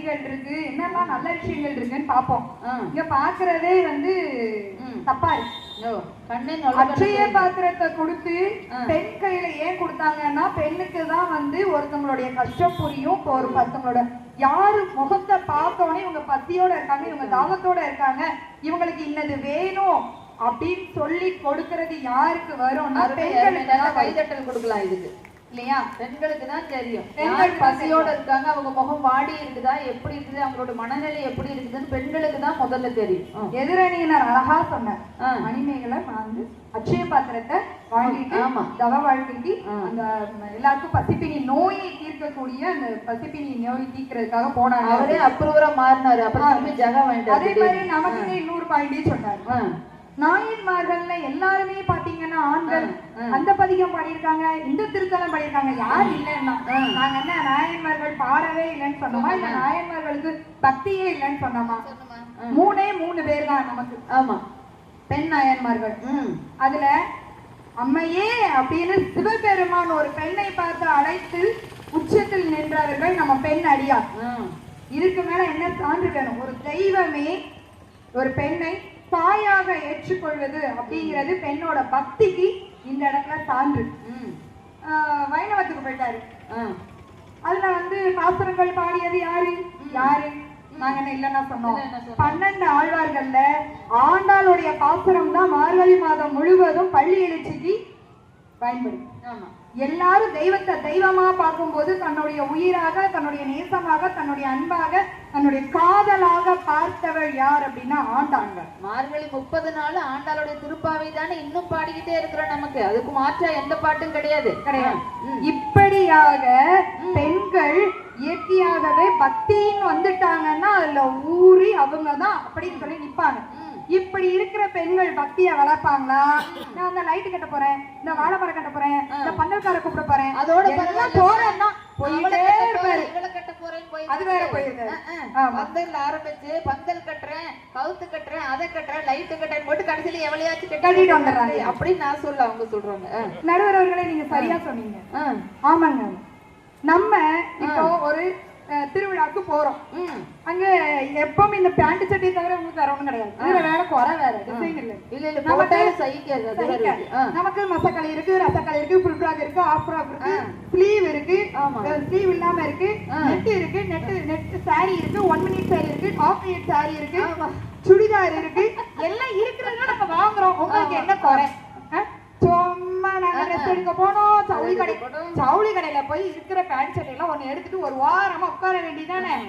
செய்திகள் இருக்கு, என்னெல்லாம் நல்ல விஷயங்கள் இருக்குன்னு பாப்போம். இங்க பாக்குறதே வந்து தப்பா இருக்கு. அட்சய பாத்திரத்தை கொடுத்து பெண் கையில ஏன் கொடுத்தாங்கன்னா, பெண்ணுக்கு தான் வந்து ஒருத்தவங்களுடைய கஷ்டம் புரியும். ஒரு ஒருத்தவங்களோட யாரு முகத்தை பார்த்தோன்னே இவங்க பசியோட இருக்காங்க, இவங்க தாகத்தோட இருக்காங்க, இவங்களுக்கு இன்னது வேணும் அப்படின்னு சொல்லி கொடுக்கறது யாருக்கு வரும்னா பெண்களுக்கு. கைதட்டல் கொடுக்கலாம் இதுக்கு இல்லையா? பெண்களுக்கு தான் தெரியும். பெண்கள் பசியோட இருக்காங்க, அவங்க முகம் வாடி இருக்குதா, எப்படி இருக்குது, அவங்களோட மனநிலை எப்படி இருக்குதுன்னு பெண்களுக்கு தான் முதல்ல தெரியும். எதிரணியினர் அழகா சொன்னார், மணிமேகலை நான் வந்து அட்சய பாத்திரத்தை வாங்கிட்டு தவ வாழ்க்கைக்கு அந்த எல்லாருக்கும் பசிப்பினி நோயை தீர்க்கக்கூடிய அந்த பசிப்பினி நோய் தீர்க்கிறதுக்காக போனாங்க. அவரே அப்ரூவரா மாறினாரு. அப்புறம் ஜகா வாங்கிட்டு அதே மாதிரி நமக்கு இன்னொரு பாயிண்டே சொன்னாரு. நாயன்மார்கள்ல எல்லாருமே பாத்தீங்கன்னா ஆண்கள் அந்த பதிகம் பாடியிருக்காங்க, இந்த திருத்தலம் பாடியிருக்காங்க. யார் இல்லைன்னா நாங்க என்ன நாயன்மார்கள் பாடவே இல்லைன்னு சொன்னோமா, இல்ல நாயன்மார்களுக்கு பக்தியே இல்லைன்னு சொன்னோமா? மூணு பேர் தான் நமக்கு. ஆமா, பெண் நாயன்மார்கள். அதுல அம்மையே அப்படின்னு சிவபெருமான் ஒரு பெண்ணை பார்த்து அழைத்து உச்சத்தில் நின்றவர்கள் நம்ம பெண் அடியார். இதுக்கு மேல என்ன சான்று வேணும்? ஒரு தெய்வமே ஒரு பெண்ணை தாயாக ஏற்றுக்கொள்வது அப்படிங்கிறது பெண்ணோட பக்திக்கு இந்த இடத்துல சான்று. வைணவத்துக்கு போயிட்டாரு. அதுல வந்து பாசுரங்கள் பாடியது யாரு? நாங்க என்ன இல்லைன்னா சொன்னோம். 12 ஆழ்வார்கள்ல ஆண்டாளுடைய பாசுரம் தான் மார்கழி மாதம் முழுவதும் பள்ளி எழுச்சிக்கு பயன்படும். எல்லாரும் தெய்வத்தை தெய்வமா பார்க்கும்போது தன்னுடைய உயிராக, தன்னுடைய நேசமாக, தன்னுடைய அன்பாக, தன்னுடைய காதலாக பார்த்தவள் யார் அப்படின்னா ஆண்டாங்க. மார்கழி 30 நாள் ஆண்டாளுடைய திருப்பாவை தானே இன்னும் பாடிக்கிட்டே இருக்கிறோம். நமக்கு அதுக்கு மாற்றா எந்த பாட்டும் கிடையாது. இப்படியாக பெண்கள் இயற்கையாகவே பக்தின்னு வந்துட்டாங்கன்னா அதுல ஊறி அவங்கதான் அப்படின்னு சொல்லி நிப்பாங்க. இப்படி இருக்கிற பெண்கள் பக்தியை வளர்ப்பாங்களா? நான் அந்த லைட்டு கட்ட போறேன், இந்த வாழைமரம் கட்ட போறேன், இந்த பந்தல்கார கூப்பிட போறேன், அதோட போறேன்னா போயிட்டே இருப்பாரு. அது வேற போயிருது. பந்தல் ஆரம்பிச்சு பந்தல் கட்டுறேன், கவுத்து கட்டுறேன், அதை கட்டுறேன், லைட்டு கட்டுறேன் போட்டு கடைசியில எவ்வளையாச்சும் கட்டிட்டு வந்துடுறாங்க அப்படின்னு நான் சொல்ல அவங்க சொல்றாங்க. நடுவர் அவர்களே, நீங்க சரியா சொன்னீங்க. ஆமாங்க. நம்ம இப்போ ஒரு திருவிழாக்கு போறோம். அங்க எப்பவும் இந்த பேண்ட் சட்டை தவிர உங்களுக்கு வேற ஒண்ணும் கிடையாது. இதுல வேற குறை வேற டிசைன் இல்ல. நமக்கு மசக்கலை இருக்கு, ரசக்கலை இருக்கு, ஃபுல் ஃப்ராக் இருக்கு, ஆஃப் ஃப்ராக் இருக்கு, ஸ்லீவ் இருக்கு, ஸ்லீவ் இல்லாம இருக்கு, நெட் இருக்கு, நெட் சாரி இருக்கு, 1 மினிட் சாரி இருக்கு, ஹாஃப் மினிட் சாரி இருக்கு, சுடிதார் இருக்கு, எல்லாம் இருக்கிறதுனால நம்ம வாங்குறோம். உங்களுக்கு என்ன குறை? சும்மா நாங்க ட்ரெஸ் எடுக்க போனோம், ஜவுளி கடையில போய் இருக்கிற பேண்ட் சட்டை எல்லாம் ஒண்ணு எடுத்துட்டு ஒரு வாரமா உட்கார வேண்டியதானே.